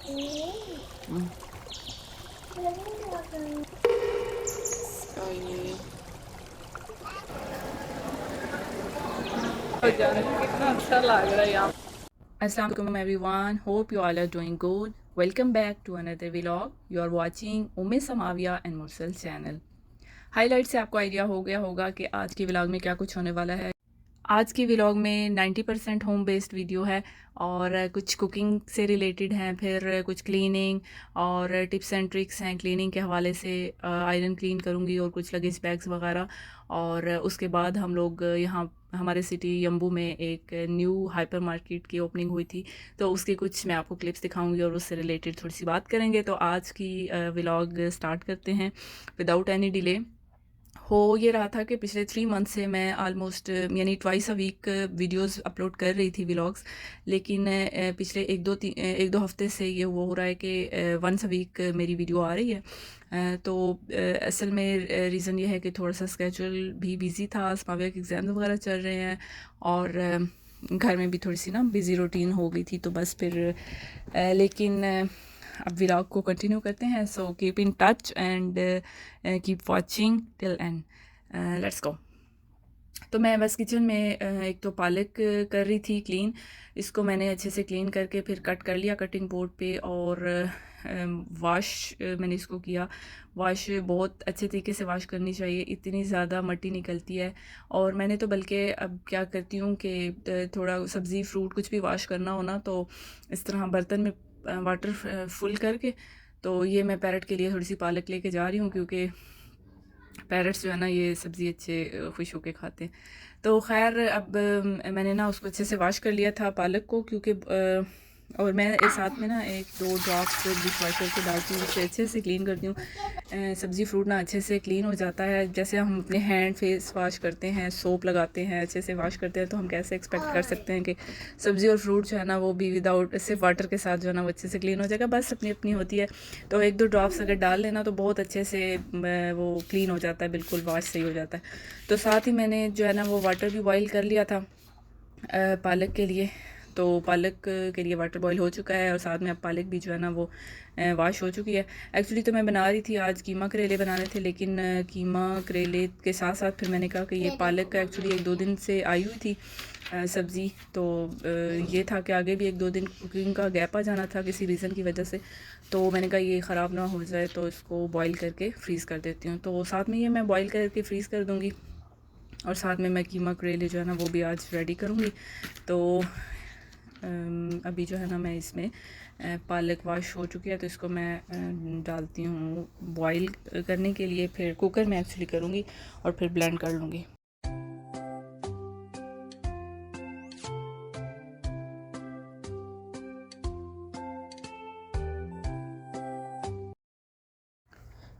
हम्म, ये जाने में कितना अच्छा लग रहा है यहाँ। अस्सलाम वालेकुम everyone, hope you all are doing good. Welcome back to another vlog. You are watching Umme Samavia and Mursal channel. Highlight से आपको आइडिया हो गया होगा कि आज के व्लॉग में क्या कुछ होने वाला है। आज की व्लॉग में 90% होम बेस्ड वीडियो है और कुछ कुकिंग से रिलेटेड हैं, फिर कुछ क्लीनिंग और टिप्स एंड ट्रिक्स हैं क्लीनिंग के हवाले से। आयरन क्लीन करूँगी और कुछ लगेज बैग्स वगैरह। और उसके बाद हम लोग यहाँ हमारे सिटी यम्बू में एक न्यू हाइपर मार्केट की ओपनिंग हुई थी, तो उसके कुछ मैं आपको क्लिप्स दिखाऊंगी और उससे रिलेटेड थोड़ी सी बात करेंगे। तो आज की व्लॉग स्टार्ट करते हैं विदाउट एनी डिले। हो ये रहा था कि पिछले 3 मंथ से मैं आलमोस्ट यानी twice a week videos upload कर रही थी व्लॉग्स, लेकिन पिछले एक दो हफ्ते से ये वो हो रहा है कि वंस अ वीक मेरी वीडियो आ रही है। तो असल में रीज़न ये है कि थोड़ा सा स्केजूल भी बिज़ी था, समाविया के एग्ज़ाम वगैरह चल रहे हैं और घर में भी थोड़ी सी ना बिज़ी रूटीन हो गई थी, तो बस फिर लेकिन अब व्लॉग को कंटिन्यू करते हैं। So keep in touch and keep watching till and. Let's go. तो मैं बस किचन में एक तो पालक कर रही थी क्लीन। इसको मैंने अच्छे से क्लीन करके फिर कट कर लिया कटिंग बोर्ड पे और वॉश मैंने इसको किया। वॉश बहुत अच्छे तरीके से वॉश करनी चाहिए, इतनी ज़्यादा मट्टी निकलती है। और मैंने तो बल्कि अब क्या करती हूँ कि थोड़ा सब्ज़ी फ्रूट कुछ भी वॉश करना हो ना, तो इस तरह बर्तन में वाटर फुल करके, तो ये मैं पैरट के लिए थोड़ी सी पालक लेके जा रही हूँ, क्योंकि पैरट्स जो है ना ये सब्ज़ी अच्छे खुश होके खाते हैं। तो खैर अब मैंने ना उसको अच्छे से वॉश कर लिया था पालक को, क्योंकि और मैं इस साथ में ना एक दो ड्रॉप्स डिश वॉशर के डालती हूँ, उससे अच्छे से क्लीन करती हूँ। सब्ज़ी फ्रूट ना अच्छे से क्लीन हो जाता है। जैसे हम अपने हैंड फेस वॉश करते हैं, सोप लगाते हैं, अच्छे से वॉश करते हैं, तो हम कैसे एक्सपेक्ट कर सकते हैं कि सब्ज़ी और फ्रूट जो है ना वो भी विदाउट सिर्फ वाटर के साथ जो है ना वो अच्छे से क्लीन हो जाएगा। बस अपनी अपनी होती है। तो एक दो ड्रॉप्स अगर डाल लेना तो बहुत अच्छे से वो क्लीन हो जाता है, बिल्कुल वॉश सही हो जाता है। तो साथ ही मैंने जो है ना वो वाटर भी बॉईल कर लिया था पालक के लिए। तो पालक के लिए वाटर बॉईल हो चुका है और साथ में अब पालक भी जो है ना वो वॉश हो चुकी है। एक्चुअली तो मैं बना रही थी आज कीमा करेले बनाने थे, लेकिन कीमा करेले के साथ साथ फिर मैंने कहा कि ये पालक का एक्चुअली एक दो दिन से आई हुई थी सब्ज़ी, तो ये था कि आगे भी एक दो दिन कुकिंग का गैप आ जाना था किसी रीज़न की वजह से। तो मैंने कहा ये ख़राब ना हो जाए, तो इसको बॉईल करके फ्रीज़ कर देती हूँ। तो साथ में ये मैं बॉईल करके फ्रीज़ कर दूँगी और साथ में मैं कीमा करेले जो है ना वो भी आज रेडी करूँगी। तो अभी जो है ना मैं इसमें पालक वॉश हो चुकी है, तो इसको मैं डालती हूँ बॉईल करने के लिए। फिर कुकर में एक्चुअली करूँगी और फिर ब्लेंड कर लूँगी।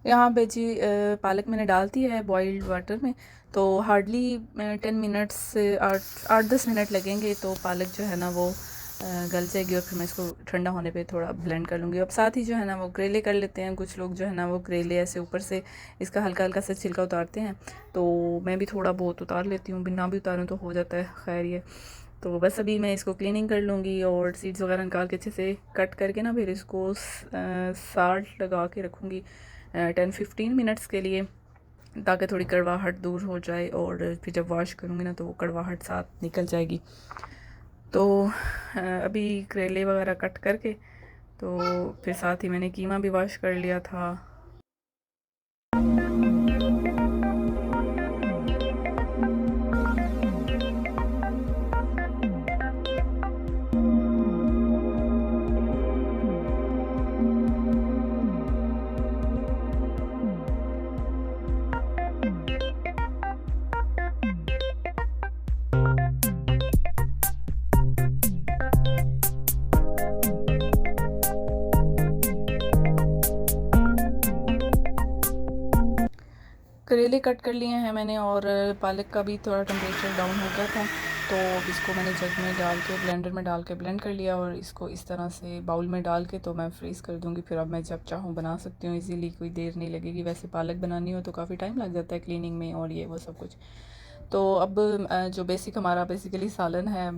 यहाँ पे जी पालक मैंने डाल दी है बॉइल्ड वाटर में, तो हार्डली 10 मिनट्स से 8-10 मिनट लगेंगे, तो पालक जो है ना वो गल जाएगी और फिर मैं इसको ठंडा होने पे थोड़ा ब्लेंड कर लूँगी। अब साथ ही जो है ना वो करेले कर लेते हैं। कुछ लोग जो है ना वो करेले ऐसे ऊपर से इसका हल्का हल्का सा छिलका उतारते हैं, तो मैं भी थोड़ा बहुत उतार लेती हूँ, बिना भी उतारूँ तो हो जाता है। खैर ये तो बस अभी मैं इसको क्लीनिंग कर लूँगी और सीड्स वगैरह निकाल के अच्छे से कट करके ना फिर इसको साल्ट लगा के रखूँगी 10-15 मिनट्स के लिए, ताकि थोड़ी कड़वाहट दूर हो जाए और फिर जब वॉश करूँगी ना तो वो कड़वाहट साथ निकल जाएगी। तो अभी करेले वगैरह कट करके तो फिर साथ ही मैंने कीमा भी वॉश कर लिया था। करेले कट कर लिए हैं मैंने और पालक का भी थोड़ा टेम्परेचर डाउन हो गया था, तो इसको मैंने जग में डाल के ब्लेंडर में डाल के ब्लेंड कर लिया और इसको इस तरह से बाउल में डाल के तो मैं फ्रीज़ कर दूँगी। फिर अब मैं जब चाहूँ बना सकती हूँ इजीली, कोई देर नहीं लगेगी। वैसे पालक बनानी हो तो काफ़ी टाइम लग जाता है क्लीनिंग में और ये वो सब कुछ। तो अब जो बेसिक हमारा बेसिकली सालन है,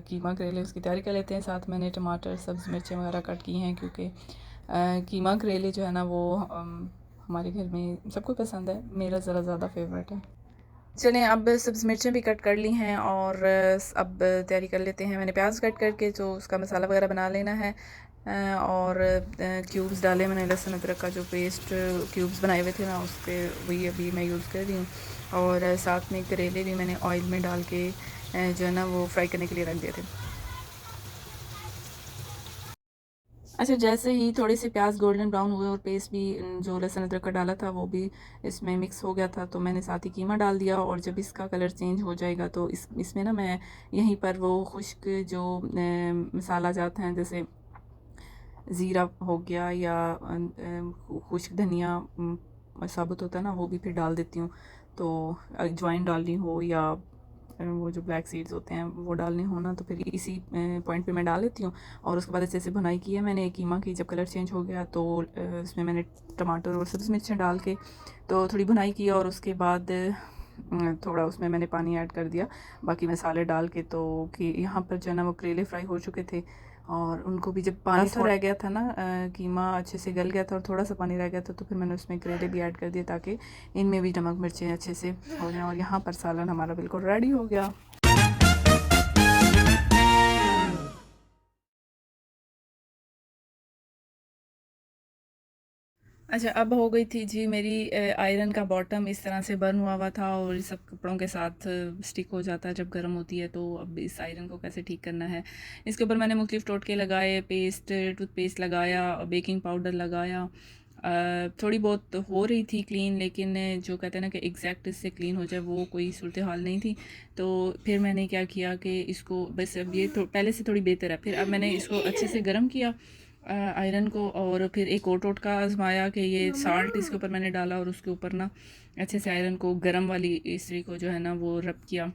कीमा करेले, उसकी तैयारी कर लेते हैं। साथ मैंने टमाटर, सब्ज़ मिर्चें वगैरह कट की हैं, क्योंकि कीमा करेले जो है ना वो हमारे घर में सबको पसंद है, मेरा ज़रा ज़्यादा फेवरेट है। चलें, अब सब्ज़ मिर्चें भी कट कर ली हैं और अब तैयारी कर लेते हैं। मैंने प्याज कट करके जो उसका मसाला वगैरह बना लेना है, और क्यूब्स डाले मैंने, लहसुन अदरक का जो पेस्ट क्यूब्स बनाए हुए थे ना, उस पर वही अभी मैं यूज़ कर रही हूँ। और साथ में करेले भी मैंने ऑयल में डाल के जो है ना वो फ्राई करने के लिए रख दिए थे। अच्छा, जैसे ही थोड़े से प्याज गोल्डन ब्राउन हुए और पेस्ट भी जो लहसुन अदरक का डाला था वो भी इसमें मिक्स हो गया था, तो मैंने साथ ही कीमा डाल दिया। और जब इसका कलर चेंज हो जाएगा तो इसमें ना मैं यहीं पर वो खुश्क जो मसाला जाते हैं, जैसे ज़ीरा हो गया या खुश्क धनिया साबुत होता है ना, वो भी फिर डाल देती हूँ। तो अजवाइन डालनी हो या वो जो ब्लैक सीड्स होते हैं वो डालने हो ना, तो फिर इसी पॉइंट पे मैं डाल लेती हूँ। और उसके बाद अच्छे से भुनाई की है मैंने कीमा की। जब कलर चेंज हो गया तो उसमें मैंने टमाटर और सब्ज़ मिर्चें डाल के तो थोड़ी भुनाई की, और उसके बाद थोड़ा उसमें मैंने पानी ऐड कर दिया बाकी मसाले डाल के। तो कि यहाँ पर जो है ना वो करेले फ्राई हो चुके थे, और उनको भी जब पानी सा रह गया था ना, कीमा अच्छे से गल गया था और थोड़ा सा पानी रह गया था, तो फिर मैंने उसमें करेले भी ऐड कर दिए ताकि इनमें भी नमक मिर्चें अच्छे से हो जाएं। और यहाँ पर सालन हमारा बिल्कुल रेडी हो गया। अच्छा, अब हो गई थी जी मेरी आयरन का बॉटम इस तरह से बर्न हुआ हुआ था, और ये सब कपड़ों के साथ स्टिक हो जाता है जब गर्म होती है। तो अब इस आयरन को कैसे ठीक करना है, इसके ऊपर मैंने मुख्तलिफ टोटके लगाए, टूथपेस्ट लगाया, बेकिंग पाउडर लगाया। थोड़ी बहुत हो रही थी क्लीन, लेकिन जो कहते हैं ना कि एग्जैक्ट इससे क्लीन हो जाए वो कोई सूरत हाल नहीं थी। तो फिर मैंने क्या किया कि इसको बस अब ये पहले से थोड़ी बेहतर है। फिर अब मैंने इसको अच्छे से गर्म किया आयरन को, और फिर एक और टोटका आजमाया कि ये साल्ट इसके ऊपर मैंने डाला और उसके ऊपर ना अच्छे से आयरन को गर्म वाली इस्त्री को जो है ना वो रब किया।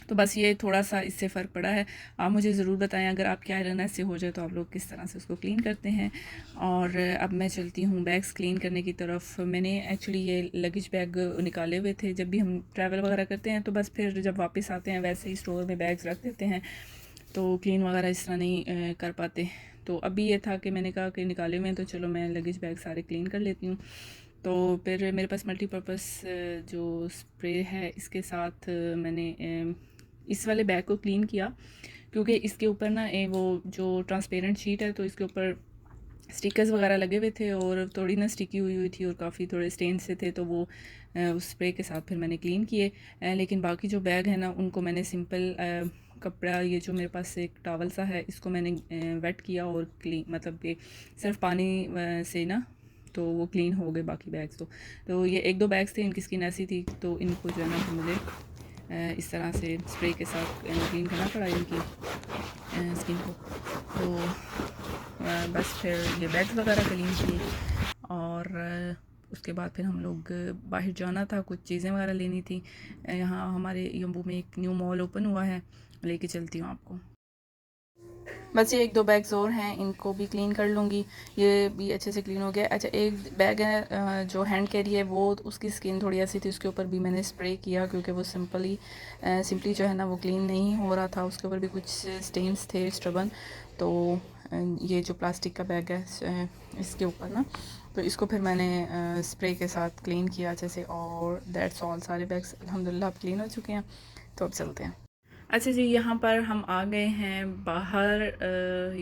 तो बस ये थोड़ा सा इससे फ़र्क पड़ा है। आप मुझे ज़रूर बताएं अगर आपके आयरन ऐसे हो जाए तो आप लोग किस तरह से उसको क्लीन करते हैं। और अब मैं चलती हूँ बैग्स क्लीन करने की तरफ। मैंने एक्चुअली ये लगेज बैग निकाले हुए थे, जब भी हम ट्रैवल वगैरह करते हैं तो बस फिर जब वापस आते हैं वैसे ही स्टोर में बैग्स रख देते हैं, तो क्लीन वगैरह इस तरह नहीं कर पाते। तो अभी ये था कि मैंने कहा कि निकाले हुए हैं तो चलो मैं लगेज बैग सारे क्लीन कर लेती हूँ। तो फिर मेरे पास मल्टीपर्पज़ जो स्प्रे है, इसके साथ मैंने इस वाले बैग को क्लीन किया, क्योंकि इसके ऊपर ना वो जो ट्रांसपेरेंट शीट है तो इसके ऊपर स्टिकर्स वगैरह लगे हुए थे और थोड़ी ना स्टिकी हुई हुई थी और काफ़ी थोड़े स्टेन से थे, तो वो उस स्प्रे के साथ फिर मैंने क्लीन किए। लेकिन बाकी जो बैग है ना उनको मैंने सिंपल कपड़ा, ये जो मेरे पास एक टॉवल सा है, इसको मैंने वेट किया और क्लीन, मतलब कि सिर्फ पानी से ना तो वो क्लीन हो गए बाकी बैग्स। तो ये एक दो बैग्स थे, इनकी स्किन ऐसी थी तो इनको जो है ना मुझे इस तरह से स्प्रे के साथ क्लीन करना पड़ा इनकी स्किन को। तो बस फिर ये बैग्स वगैरह क्लीन किए, और उसके बाद फिर हम लोग बाहर जाना था, कुछ चीज़ें वगैरह लेनी थी। यहाँ हमारे यम्बू में एक न्यू मॉल ओपन हुआ है, लेके चलती हूँ आपको। बस ये एक दो बैग्स और हैं, इनको भी क्लीन कर लूँगी। ये भी अच्छे से क्लीन हो गया। अच्छा, एक बैग है जो हैंड कैरी है, वो उसकी स्किन थोड़ी ऐसी थी, उसके ऊपर भी मैंने स्प्रे किया क्योंकि वो सिंपली जो है ना वो क्लीन नहीं हो रहा था, उसके ऊपर भी कुछ स्टेन्स थे स्टबन। तो ये जो प्लास्टिक का बैग है इसके ऊपर ना, तो इसको फिर मैंने स्प्रे के साथ क्लीन किया अच्छे से, और दैट्स ऑल। सारे बैग्स अल्हम्दुलिल्लाह अब क्लीन हो चुके हैं, तो अब चलते हैं। अच्छा जी, यहाँ पर हम आ गए हैं बाहर।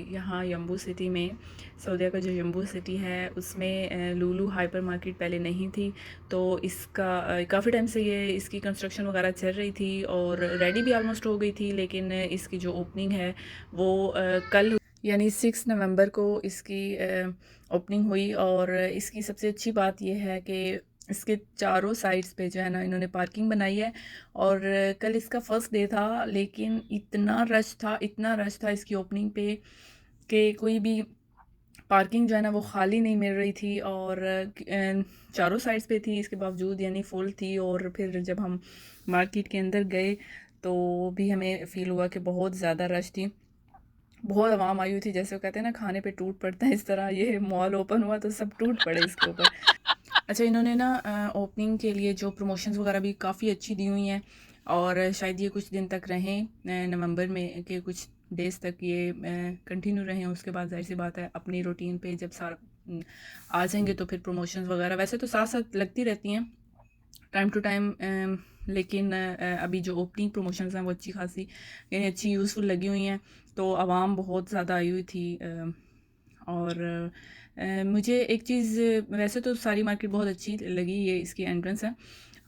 यहाँ यम्बू सिटी में, सऊदीया का जो यम्बू सिटी है उसमें लूलू हाइपर मार्केट पहले नहीं थी। तो इसका काफ़ी टाइम से ये इसकी कंस्ट्रक्शन वगैरह चल रही थी और रेडी भी ऑलमोस्ट हो गई थी, लेकिन इसकी जो ओपनिंग है वो कल, यानी 6 नवंबर को इसकी ओपनिंग हुई। और इसकी सबसे अच्छी बात यह है कि इसके चारों साइड्स पे जो है ना इन्होंने पार्किंग बनाई है। और कल इसका फर्स्ट डे था, लेकिन इतना रश था इसकी ओपनिंग पे कि कोई भी पार्किंग जो है ना वो खाली नहीं मिल रही थी, और चारों साइड्स पे थी इसके बावजूद, यानी फुल थी। और फिर जब हम मार्केट के अंदर गए तो भी हमें फ़ील हुआ कि बहुत ज़्यादा रश थी, बहुत आवाम आई हुई थी। जैसे वो कहते हैं ना खाने पे टूट पड़ता है, इस तरह ये मॉल ओपन हुआ तो सब टूट पड़े इसके ऊपर। अच्छा, इन्होंने ना ओपनिंग के लिए जो प्रमोशंस वगैरह भी काफ़ी अच्छी दी हुई हैं। और शायद ये कुछ दिन तक रहें, नवंबर में के कुछ डेज़ तक ये कंटिन्यू रहें। उसके बाद ज़ाहिर सी बात है अपनी रूटीन पे जब सारा आ जाएंगे तो फिर प्रमोशंस वगैरह वैसे तो साथ साथ लगती रहती हैं टाइम टू टाइम, लेकिन अभी जो ओपनिंग प्रमोशंस हैं वो अच्छी खासी यानी अच्छी यूज़फुल लगी हुई हैं। तो आवाम बहुत ज़्यादा आई हुई थी। और मुझे एक चीज़, वैसे तो सारी मार्केट बहुत अच्छी लगी, ये इसकी एंट्रेंस है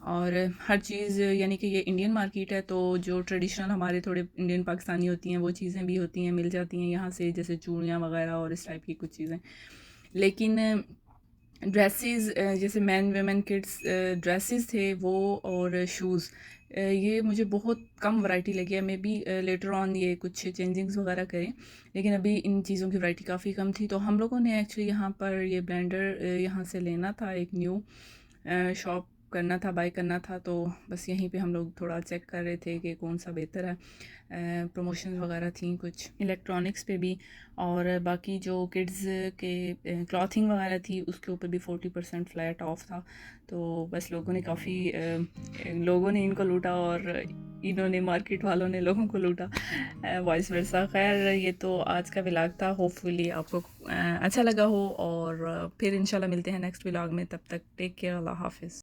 और हर चीज़ यानी कि ये इंडियन मार्केट है तो जो ट्रेडिशनल हमारे थोड़े इंडियन पाकिस्तानी होती हैं वो चीज़ें भी होती हैं, मिल जाती हैं यहाँ से, जैसे चूड़ियाँ वगैरह और इस टाइप की कुछ चीज़ें। लेकिन ड्रेसेस जैसे मैन वेमेन किड्स ड्रेसेस थे वो और शूज़, ये मुझे बहुत कम वैरायटी लगी है। मे बी लेटर ऑन ये कुछ चेंजिंग्स वगैरह करें, लेकिन अभी इन चीज़ों की वैरायटी काफ़ी कम थी। तो हम लोगों ने एक्चुअली यहाँ पर ये ब्लेंडर यहाँ से लेना था, एक न्यू शॉप करना था, बाय करना था। तो बस यहीं पे हम लोग थोड़ा चेक कर रहे थे कि कौन सा बेहतर है। प्रमोशंस वगैरह थी कुछ इलेक्ट्रॉनिक्स पे भी, और बाकी जो किड्स के क्लॉथिंग वगैरह थी उसके ऊपर भी 40% फ्लैट ऑफ था। तो बस लोगों ने काफ़ी लोगों ने इनको लूटा और इन्होंने मार्केट वालों ने लोगों को लूटा, वॉइस वर्सा। खैर ये तो आज का व्लॉग था, होपफुली आपको अच्छा लगा हो और फिर इंशाल्लाह मिलते हैं नेक्स्ट व्लॉग में। तब तक टेक केयर, अल्लाह हाफिज़।